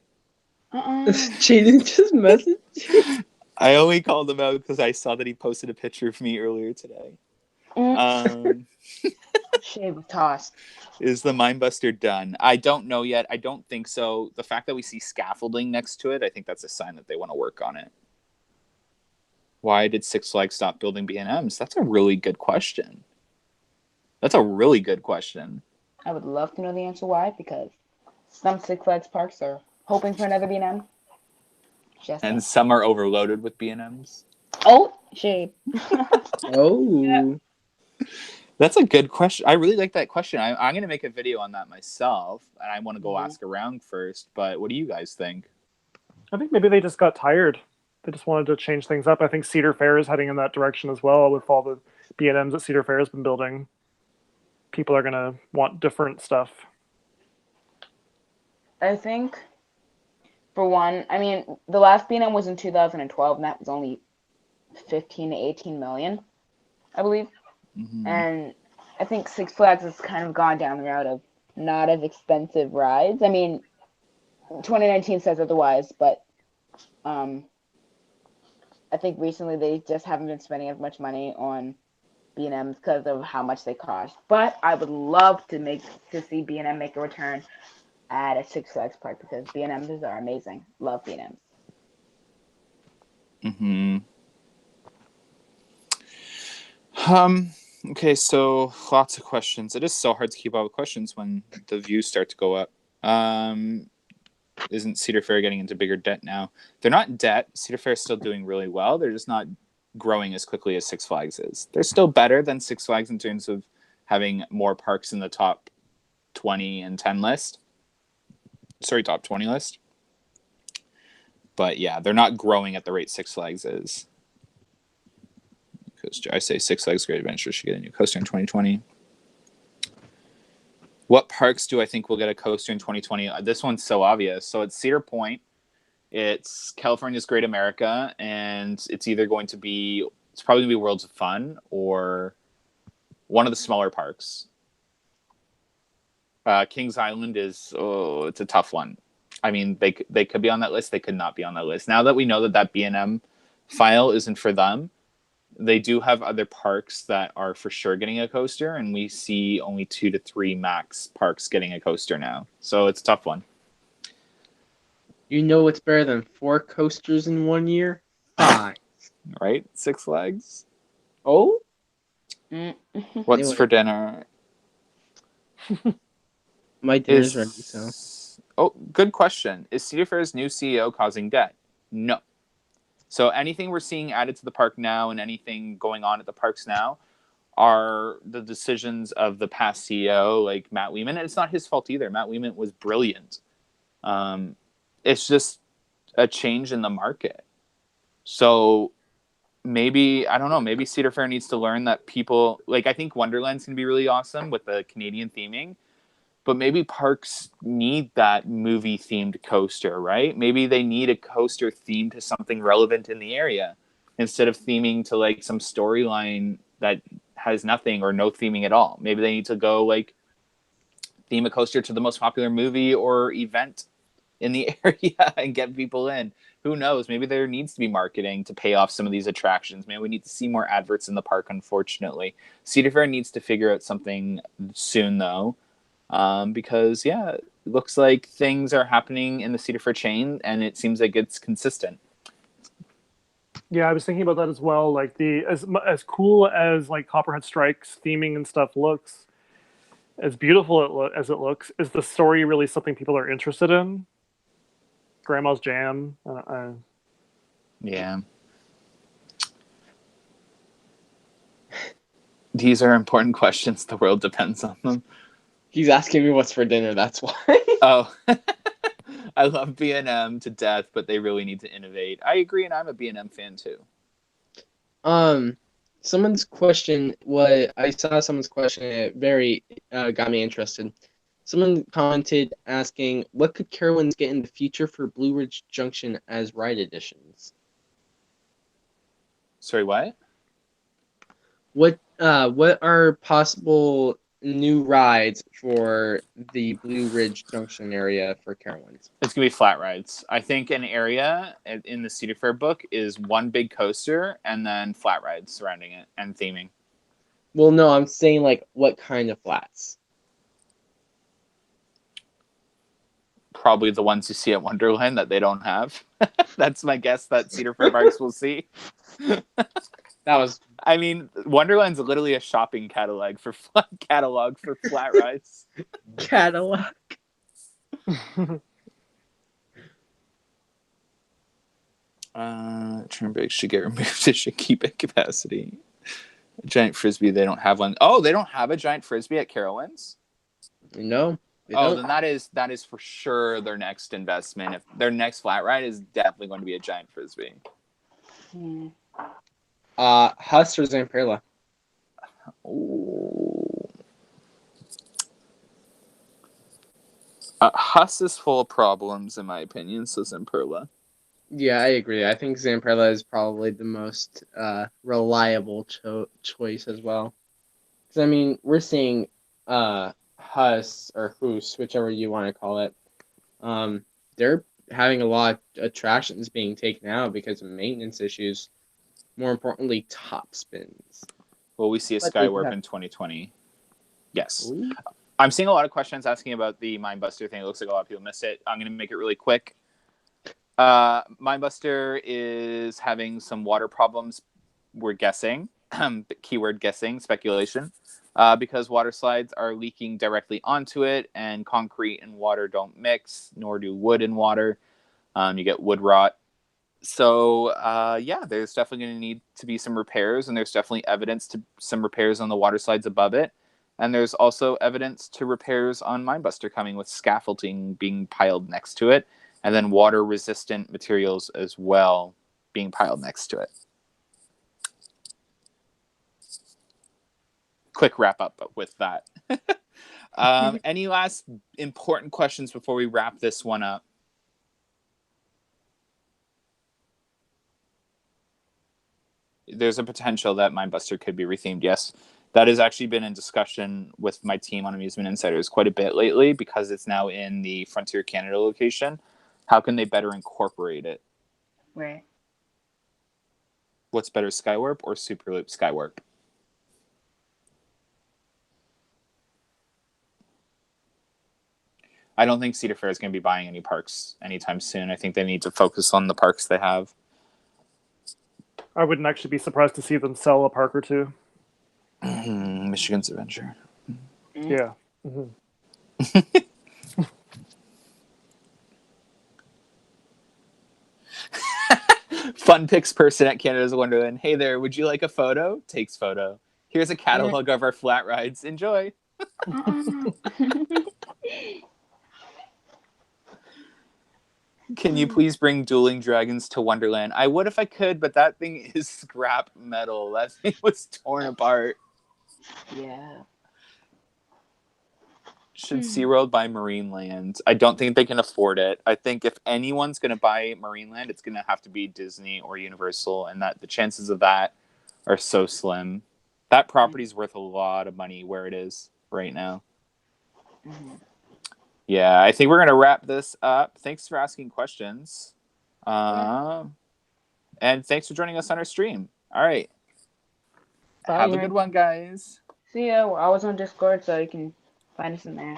Jaden just messaged. I only called him out because I saw that he posted a picture of me earlier today. Shade was tossed. Is the Minebuster done? I don't know yet. I don't think so. The fact that we see scaffolding next to it, I think that's a sign that they want to work on it. Why did Six Flags stop building B&Ms? That's a really good question. That's a really good question. I would love to know the answer why, because some Six Flags parks are hoping for another B&M. And some are overloaded with B&Ms. Oh, shade. Oh. That's a good question. I really like that question. I'm going to make a video on that myself, and I want to go ask around first. But what do you guys think? I think maybe they just got tired. They just wanted to change things up. I think Cedar Fair is heading in that direction as well with all the B&Ms that Cedar Fair has been building. People are going to want different stuff. I think, for one, I mean, the last B&M was in 2012, and that was only 15 to 18 million, I believe. Mm-hmm. And I think Six Flags has kind of gone down the route of not as expensive rides. I mean, 2019 says otherwise, but I think recently they just haven't been spending as much money on B&Ms because of how much they cost. But I would love to see B&M make a return at a Six Flags park because B&Ms are amazing. Love B&Ms. Mm-hmm. Okay, so lots of questions. It is so hard to keep up with questions when the views start to go up. Isn't Cedar Fair getting into bigger debt now? They're not in debt. Cedar Fair is still doing really well. They're just not growing as quickly as Six Flags is. They're still better than Six Flags in terms of having more parks in the top 20 and 10 list. Sorry, top 20 list. But yeah, they're not growing at the rate Six Flags is. Coaster. I say Six Flags Great Adventure should get a new coaster in 2020. What parks do I think will get a coaster in 2020? This one's so obvious. So it's Cedar Point, it's California's Great America, and it's either going to be, it's probably going to be Worlds of Fun or one of the smaller parks. Kings Island is, it's a tough one. I mean, they could be on that list. They could not be on that list. Now that we know that B&M file isn't for them, they do have other parks that are for sure getting a coaster, and we see only 2 to 3 max parks getting a coaster now. So it's a tough one. You know what's better than 4 coasters in 1 year? 5. Right? Six Flags? Oh? What's Anyway. for dinner? My dinner's ready, so. Oh, good question. Is Cedar Fair's new CEO causing debt? No. So anything we're seeing added to the park now and anything going on at the parks now are the decisions of the past CEO, like Matt Weeman. And it's not his fault either. Matt Weeman was brilliant. It's just a change in the market. So maybe, I don't know, maybe Cedar Fair needs to learn that people, like I think Wonderland's going to be really awesome with the Canadian theming. But maybe parks need that movie-themed coaster, right? Maybe they need a coaster themed to something relevant in the area instead of theming to like some storyline that has nothing or no theming at all. Maybe they need to go like theme a coaster to the most popular movie or event in the area and get people in. Who knows? Maybe there needs to be marketing to pay off some of these attractions. Maybe we need to see more adverts in the park, unfortunately. Cedar Fair needs to figure out something soon, though. Because it looks like things are happening in the Cedar Fair chain and it seems like it's consistent. Yeah, I was thinking about that as well. Like as cool as like Copperhead Strike's theming and stuff looks, as beautiful as it looks, is the story really something people are interested in? Grandma's Jam. Yeah. These are important questions. The world depends on them. He's asking me what's for dinner. That's why. Oh, I love B&M to death, but they really need to innovate. I agree, and I'm a B&M fan too. Someone's question. What I saw someone's question. It very got me interested. Someone commented asking, "What could Carowinds get in the future for Blue Ridge Junction as ride editions?" Sorry, what? What are possible new rides for the Blue Ridge Junction area for Carowinds? It's gonna be flat rides. I think an area in the Cedar Fair book is one big coaster and then flat rides surrounding it and theming. Well, no, I'm saying like what kind of flats? Probably the ones you see at Wonderland that they don't have. That's my guess that Cedar Fair parks will see. That was I mean, Wonderland's literally a shopping catalog for flat rides. Cadillac. Turnbig should get removed. It should keep at capacity. Giant frisbee, they don't have one. Oh, they don't have a giant frisbee at Carowinds? No. They Oh, don't. then that is for sure their next investment. If their next flat ride is definitely going to be a giant frisbee. Hmm. Huss or Zampella? Ooh. Huss is full of problems, in my opinion, so Zampella. Yeah, I agree. I think Zampella is probably the most reliable choice as well. Because, I mean, we're seeing Huss or Hoos, whichever you want to call it. They're having a lot of attractions being taken out because of maintenance issues. More importantly, top spins. Will we see a But they Skywarp have- in 2020? Yes. Ooh. I'm seeing a lot of questions asking about the Minebuster thing. It looks like a lot of people missed it. I'm going to make it really quick. Minebuster is having some water problems. We're guessing, keyword guessing, speculation, because water slides are leaking directly onto it, and concrete and water don't mix, nor do wood and water. You get wood rot. So yeah, there's definitely going to need to be some repairs, and there's definitely evidence to some repairs on the water slides above it. And there's also evidence to repairs on Minebuster coming with scaffolding being piled next to it, and then water-resistant materials as well being piled next to it. Quick wrap-up with that. Any last important questions before we wrap this one up? There's a potential that Minebuster could be rethemed, yes. That has actually been in discussion with my team on Amusement Insiders quite a bit lately because it's now in the Frontier Canada location. How can they better incorporate it? Right. What's better, Skywarp or Superloop Skywarp? I don't think Cedar Fair is going to be buying any parks anytime soon. I think they need to focus on the parks they have. I wouldn't actually be surprised to see them sell a park or two. Michigan's Adventure. Yeah. Mm-hmm. Fun pics person at Canada's Wonderland. Hey there, would you like a photo? Takes photo. Here's a catalog of our flat rides. Enjoy. Can you please bring Dueling Dragons to Wonderland? I would if I could, but that thing is scrap metal. That thing was torn apart. Yeah. Should SeaWorld buy Marineland? I don't think they can afford it. I think if anyone's going to buy Marineland, it's going to have to be Disney or Universal, and that the chances of that are so slim. That property's worth a lot of money where it is right now. Mm-hmm. Yeah, I think we're going to wrap this up. Thanks for asking questions. And thanks for joining us on our stream. All right. Bye. Have a good one, guys. See ya. I was on Discord, so you can find us in there.